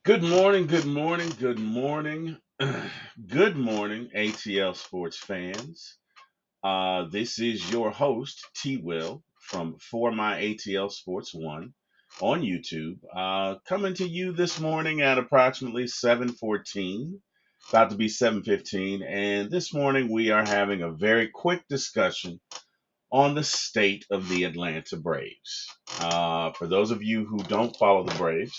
Good morning, good morning, good morning. Good morning, ATL sports fans. This is your host, TWil from For My ATL Sports 1 on YouTube. Coming to you this morning at approximately 7:14, about to be 7:15, and this morning we are having a very quick discussion on the state of the Atlanta Braves. For those of you who don't follow the Braves,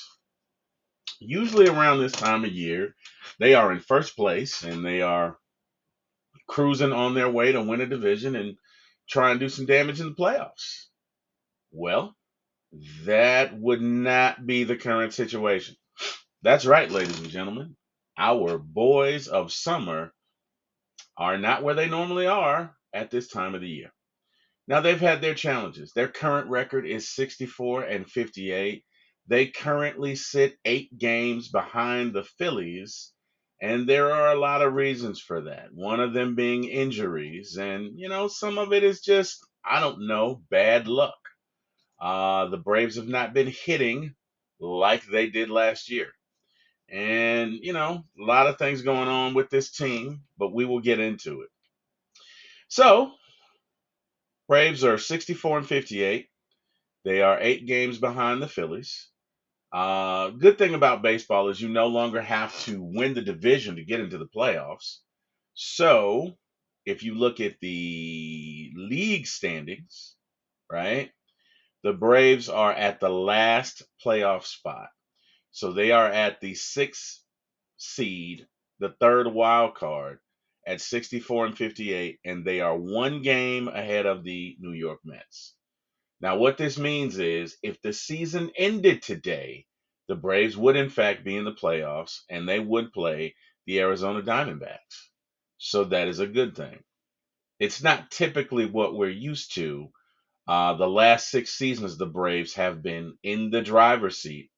usually around this time of year, they are in first place and they are cruising on their way to win a division and try and do some damage in the playoffs. Well, that would not be the current situation. That's right, ladies and gentlemen. Our boys of summer are not where they normally are at this time of the year. Now, they've had their challenges. Their current record is 64-58. They currently sit 8 games behind the Phillies, and there are a lot of reasons for that. One of them being injuries, and some of it is just, I don't know, bad luck. The Braves have not been hitting like they did last year. And, a lot of things going on with this team, but we will get into it. So, Braves are 64-58. They are 8 games behind the Phillies. Good thing about baseball is you no longer have to win the division to get into the playoffs. So if you look at the league standings, right, the Braves are at the last playoff spot. So they are at the sixth seed, the third wild card at 64-58, and they are 1 game ahead of the New York Mets. Now, what this means is if the season ended today, the Braves would, in fact, be in the playoffs and they would play the Arizona Diamondbacks. So that is a good thing. It's not typically what we're used to. The last 6 seasons, the Braves have been in the driver's seat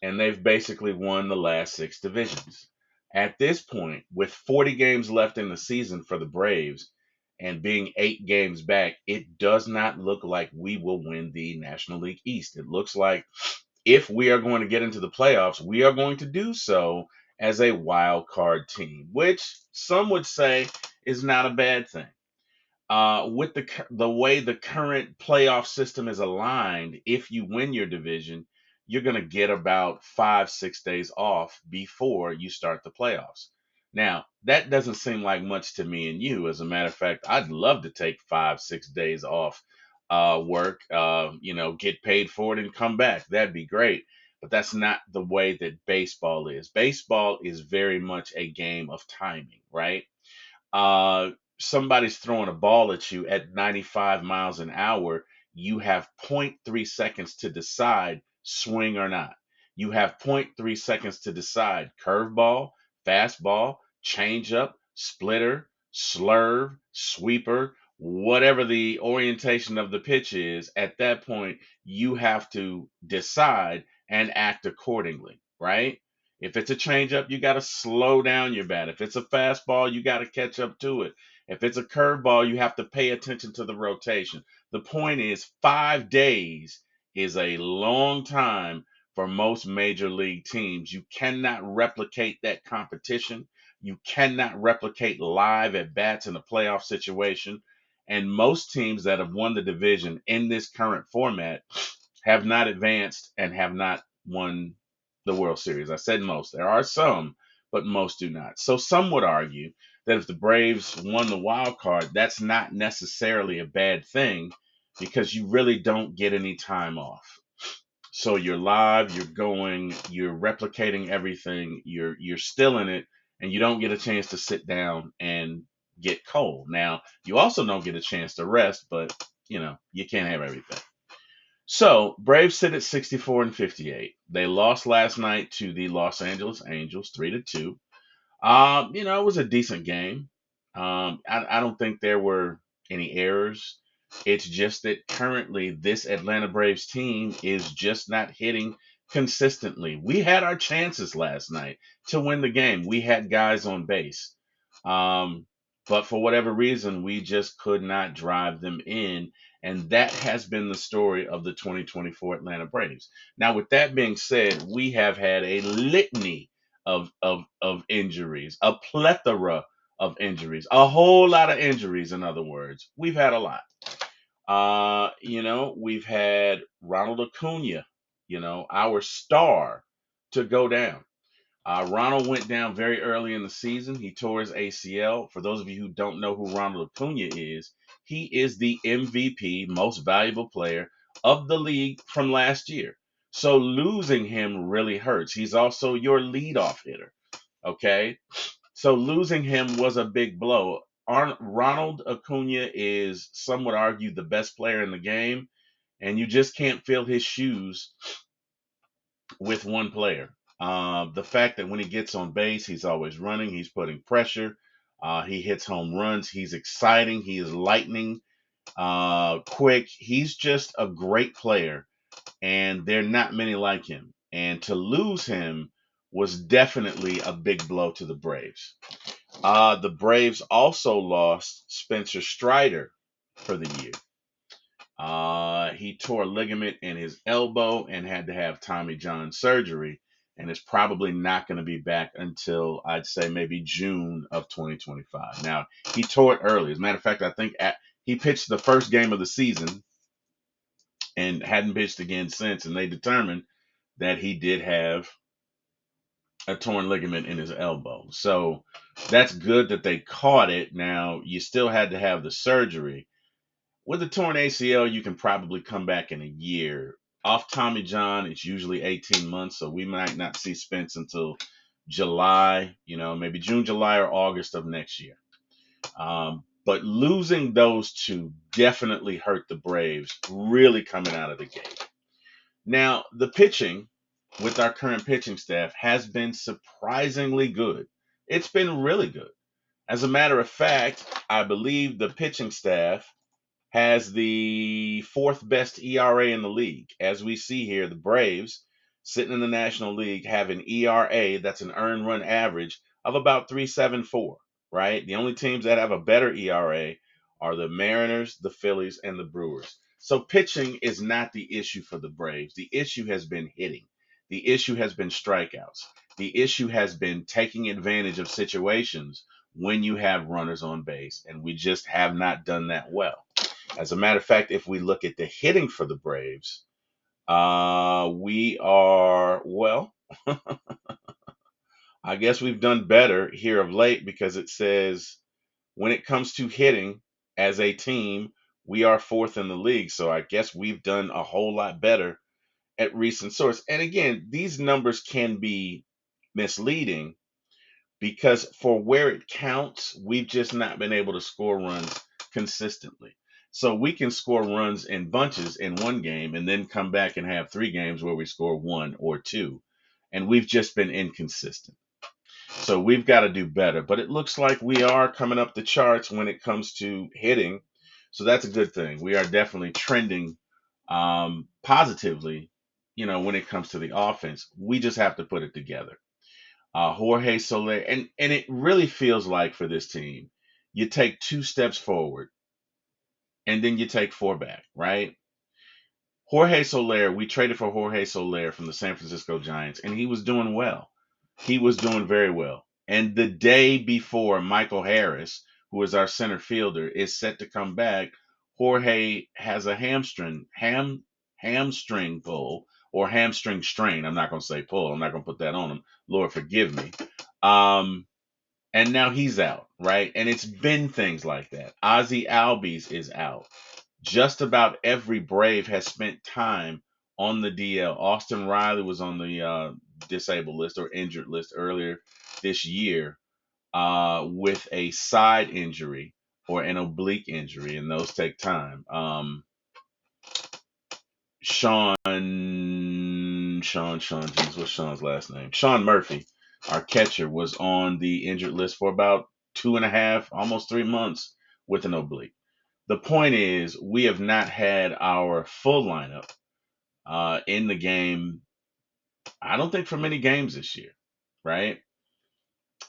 and they've basically won the last 6 divisions. At this point, with 40 games left in the season for the Braves and being 8 games back, it does not look like we will win the National League East. It looks like if we are going to get into the playoffs, we are going to do so as a wild card team, which some would say is not a bad thing. With the way the current playoff system is aligned, if you win your division, you're going to get about 5-6 days off before you start the playoffs. Now, that doesn't seem like much to me and you. As a matter of fact, I'd love to take 5-6 days off work, get paid for it and come back. That'd be great. But that's not the way that baseball is. Baseball is very much a game of timing, right? uh, Somebody's throwing a ball at you at 95 miles an hour, you have zero point 0.3 seconds to decide swing or not. You have zero point 0.3 seconds to decide curveball, fastball, changeup, splitter, slurve, sweeper, whatever the orientation of the pitch is. At that point, you have to decide and act accordingly, right? If it's a changeup, you got to slow down your bat. If it's a fastball, you got to catch up to it. If it's a curveball, you have to pay attention to the rotation. The point is, 5 days is a long time for most major league teams. You cannot replicate that competition. You cannot replicate live at bats in a playoff situation. And most teams that have won the division in this current format have not advanced and have not won the World Series. I said most. There are some, but most do not. So some would argue that if the Braves won the wild card, that's not necessarily a bad thing because you really don't get any time off. So you're live, you're going, you're replicating everything, you're still in it, and you don't get a chance to sit down and get cold. Now, you also don't get a chance to rest, but you can't have everything. So Braves sit at 64-58. They lost last night to the Los Angeles Angels 3-2. It was a decent game. I don't think there were any errors. It's just that currently this Atlanta Braves team is just not hitting consistently. We had our chances last night to win the game. We had guys on base. But for whatever reason, we just could not drive them in. And that has been the story of the 2024 Atlanta Braves. Now, with that being said, we have had a litany of injuries, a plethora of injuries, a whole lot of injuries, in other words. We've had a lot. We've had Ronald Acuna, our star, to go down. Ronald went down very early in the season. He tore his ACL. For those of you who don't know who Ronald Acuna is, he is the MVP, most valuable player of the league from last year. So losing him really hurts. He's also your leadoff hitter. Okay. So losing him was a big blow. Ronald Acuna is, some would argue, the best player in the game, and you just can't fill his shoes with one player. The fact that when he gets on base, he's always running, he's putting pressure, he hits home runs, he's exciting, he is lightning, quick. He's just a great player, and there are not many like him. And to lose him was definitely a big blow to the Braves. The Braves also lost Spencer Strider for the year. He tore a ligament in his elbow and had to have Tommy John surgery, and is probably not going to be back until, I'd say, maybe June of 2025. Now, he tore it early. As a matter of fact, I think he pitched the first game of the season and hadn't pitched again since, and they determined that he did have a torn ligament in his elbow. So that's good that they caught it. Now, you still had to have the surgery. With a torn ACL, you can probably come back in a year. Off Tommy John, it's usually 18 months, so we might not see Spence until July, maybe June, July, or August of next year. But losing those two definitely hurt the Braves really coming out of the gate. Now, the pitching with our current pitching staff has been surprisingly good. It's been really good. As a matter of fact, I believe the pitching staff has the fourth best ERA in the league. As we see here, the Braves, sitting in the National League, have an ERA, that's an earned run average, of about 3.74, right? The only teams that have a better ERA are the Mariners, the Phillies, and the Brewers. So pitching is not the issue for the Braves. The issue has been hitting. The issue has been strikeouts. The issue has been taking advantage of situations when you have runners on base, and we just have not done that well. As a matter of fact, if we look at the hitting for the Braves, we are, well, I guess we've done better here of late, because it says when it comes to hitting as a team, we are fourth in the league. So I guess we've done a whole lot better at recent source. And again, these numbers can be misleading, because for where it counts, we've just not been able to score runs consistently. So we can score runs in bunches in one game and then come back and have 3 games where we score 1 or 2. And we've just been inconsistent. So we've got to do better. But it looks like we are coming up the charts when it comes to hitting. So that's a good thing. We are definitely trending positively, when it comes to the offense. We just have to put it together. Jorge Soler, and it really feels like for this team, you take 2 steps forward and then you take 4 back, right? Jorge Soler, we traded for Jorge Soler from the San Francisco Giants, and he was doing well. He was doing very well. And the day before Michael Harris, who is our center fielder, is set to come back, Jorge has a hamstring pull, or hamstring strain. I'm not going to say pull. I'm not going to put that on him. Lord forgive me. And now he's out, right? And it's been things like that. Ozzie Albies is out. Just about every Brave has spent time on the DL. Austin Riley was on the disabled list or injured list earlier this year with a side injury or an oblique injury, and those take time. Geez, what's Sean's last name? Sean Murphy, our catcher, was on the injured list for about 2.5, almost 3 months with an oblique. The point is, we have not had our full lineup in the game, I don't think, for many games this year, right?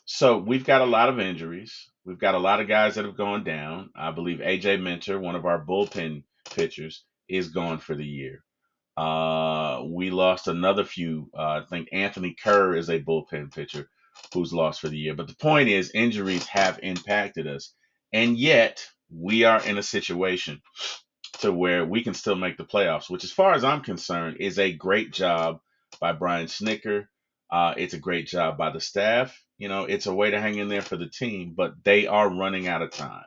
So we've got a lot of injuries. We've got a lot of guys that have gone down. I believe AJ Minter, one of our bullpen pitchers is gone for the year. We lost another few. I think Anthony Kerr is a bullpen pitcher who's lost for the year. But the point is, injuries have impacted us, and yet we are in a situation to where we can still make the playoffs, which, as far as I'm concerned, is a great job by Brian Snicker. It's a great job by the staff. It's a way to hang in there for the team, but they are running out of time.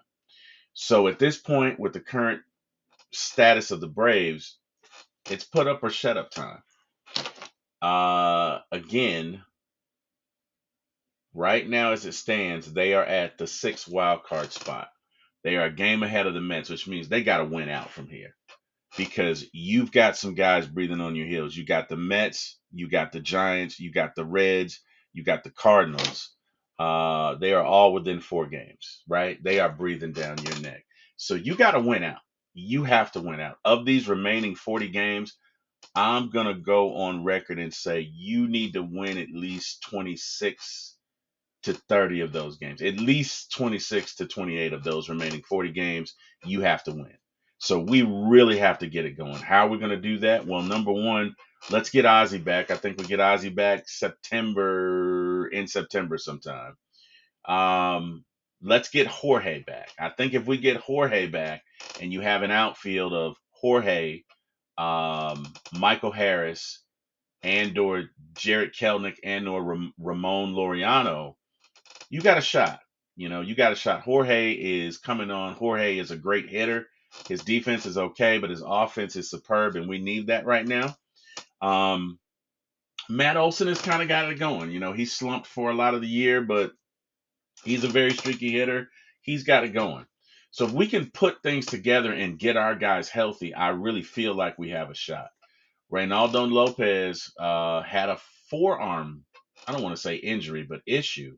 So at this point, with the current status of the Braves, it's put up or shut up time. Again, right now as it stands, they are at the 6th wild card spot. They are a game ahead of the Mets, which means they got to win out from here, because you've got some guys breathing on your heels. You got the Mets, you got the Giants, you got the Reds, you got the Cardinals. They are all within 4 games, right? They are breathing down your neck. So you got to win out. You have to win out. Of these remaining 40 games, I'm going to go on record and say you need to win at least 26 to 30 of those games. At least 26 to 28 of those remaining 40 games, you have to win. So we really have to get it going. How are we going to do that? Well, number one, let's get Ozzie back. I think we get Ozzie back in September sometime. Let's get Jorge back. I think if we get Jorge back and you have an outfield of Jorge, Michael Harris, and/or Jared Kelnick and/or Ramon Laureano, you got a shot. You got a shot. Jorge is coming on. Jorge is a great hitter. His defense is okay, but his offense is superb, and we need that right now. Matt Olson has kind of got it going. He slumped for a lot of the year, but he's a very streaky hitter. He's got it going. So if we can put things together and get our guys healthy, I really feel like we have a shot. Reynaldo Lopez had a forearm, I don't want to say injury, but issue,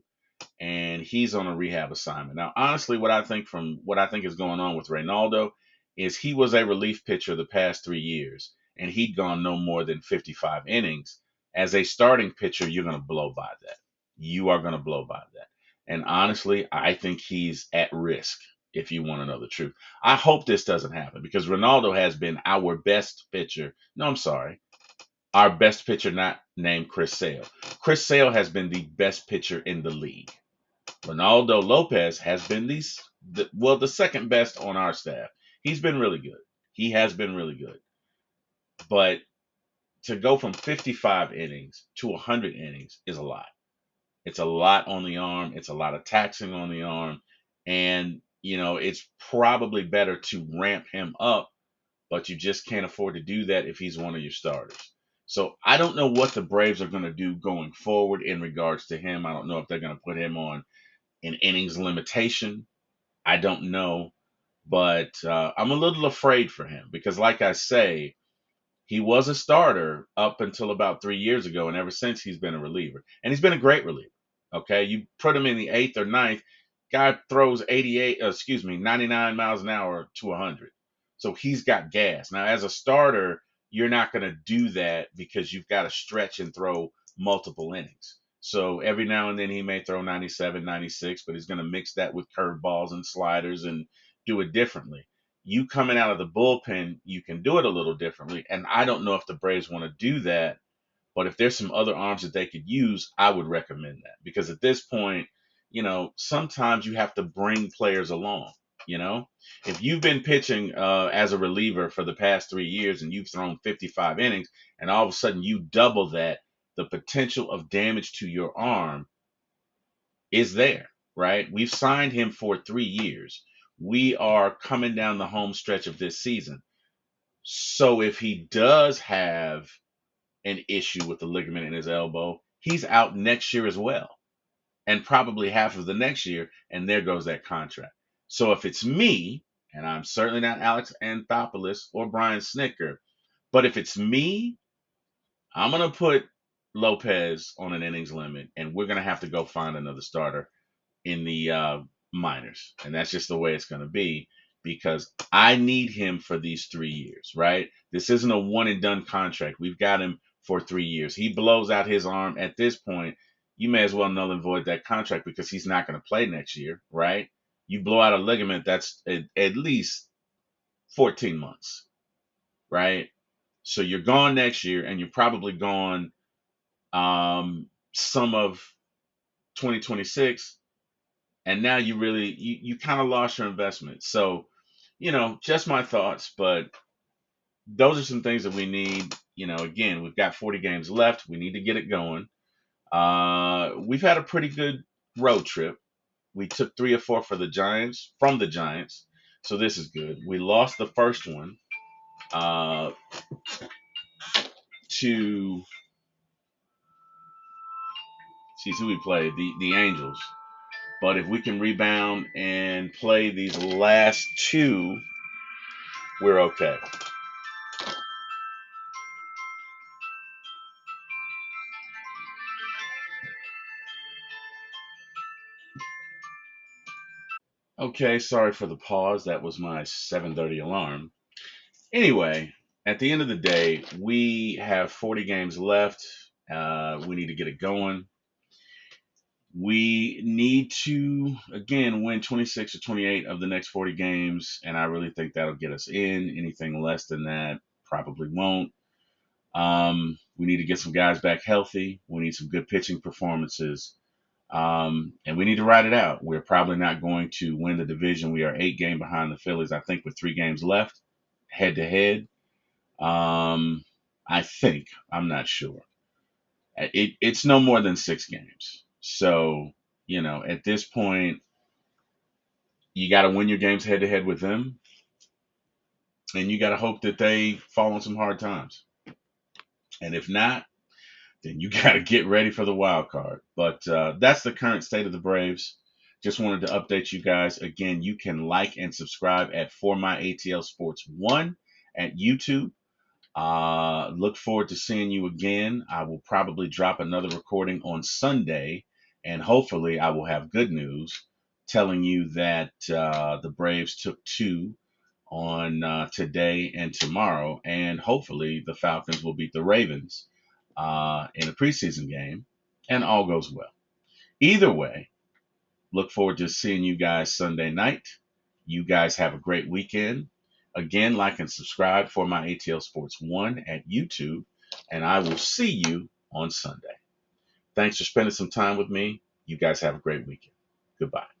and he's on a rehab assignment. Now, honestly, what I think is going on with Reynaldo is he was a relief pitcher the past 3 years, and he'd gone no more than 55 innings. As a starting pitcher, you're going to blow by that. You are going to blow by that. And honestly, I think he's at risk, if you want to know the truth. I hope this doesn't happen, because Ronaldo has been our best pitcher. No, I'm sorry. Our best pitcher, not named Chris Sale. Chris Sale has been the best pitcher in the league. Reynaldo Lopez has been the second best on our staff. He's been really good. He has been really good. But to go from 55 innings to 100 innings is a lot. It's a lot on the arm. It's a lot of taxing on the arm. And, it's probably better to ramp him up, but you just can't afford to do that if he's one of your starters. So I don't know what the Braves are going to do going forward in regards to him. I don't know if they're going to put him on an innings limitation. I don't know. But I'm a little afraid for him because, like I say, he was a starter up until about 3 years ago, and ever since he's been a reliever. And he's been a great reliever. Okay, you put him in the 8th or 9th, guy throws 99 miles an hour to 100. So he's got gas. Now, as a starter, you're not going to do that because you've got to stretch and throw multiple innings. So every now and then he may throw 97, 96, but he's going to mix that with curveballs and sliders and do it differently. You coming out of the bullpen, you can do it a little differently. And I don't know if the Braves want to do that, but if there's some other arms that they could use, I would recommend that. Because at this point, sometimes you have to bring players along. If you've been pitching as a reliever for the past 3 years and you've thrown 55 innings and all of a sudden you double that, the potential of damage to your arm is there, right? We've signed him for 3 years. We are coming down the home stretch of this season. So if he does have an issue with the ligament in his elbow, he's out next year as well, and probably half of the next year, and there goes that contract. So if it's me, and I'm certainly not Alex Anthopoulos or Brian Snicker, but if it's me, I'm going to put Lopez on an innings limit, and we're going to have to go find another starter in the minors. And that's just the way it's going to be, because I need him for these 3 years, right? This isn't a one and done contract. We've got him for 3 years. He blows out his arm at this point, you may as well null and void that contract because he's not going to play next year, right? You blow out a ligament, that's at least 14 months, right? So you're gone next year, and you're probably gone some of 2026, and now you kind of lost your investment. So, just my thoughts, but those are some things that we need. Again, we've got 40 games left. We need to get it going. We've had a pretty good road trip. We took 3 or 4 from the Giants, so this is good. We lost the first one uh, to, geez, who we played? The Angels. But if we can rebound and play these last two, we're okay. Okay, sorry for the pause. That was my 7:30 alarm. Anyway, at the end of the day, we have 40 games left. We need to get it going. We need to, again, win 26 or 28 of the next 40 games, and I really think that'll get us in. Anything less than that probably won't. We need to get some guys back healthy. We need some good pitching performances. And we need to ride it out. We're probably not going to win the division. We are 8 games behind the Phillies, I think, with 3 games left, head to head. I think, I'm not sure. It's no more than 6 games. So, at this point, you got to win your games head to head with them, and you got to hope that they fall on some hard times. And if not, then you got to get ready for the wild card. But that's the current state of the Braves. Just wanted to update you guys. Again, you can like and subscribe at For My ATL Sports 1 at YouTube. Look forward to seeing you again. I will probably drop another recording on Sunday, and hopefully I will have good news telling you that the Braves took 2 on today and tomorrow, and hopefully the Falcons will beat the Ravens in a preseason game, and all goes well. Either way, look forward to seeing you guys Sunday night. You guys have a great weekend. Again, like and subscribe For My ATL Sports 1 at YouTube, and I will see you on Sunday. Thanks for spending some time with me. You guys have a great weekend. Goodbye.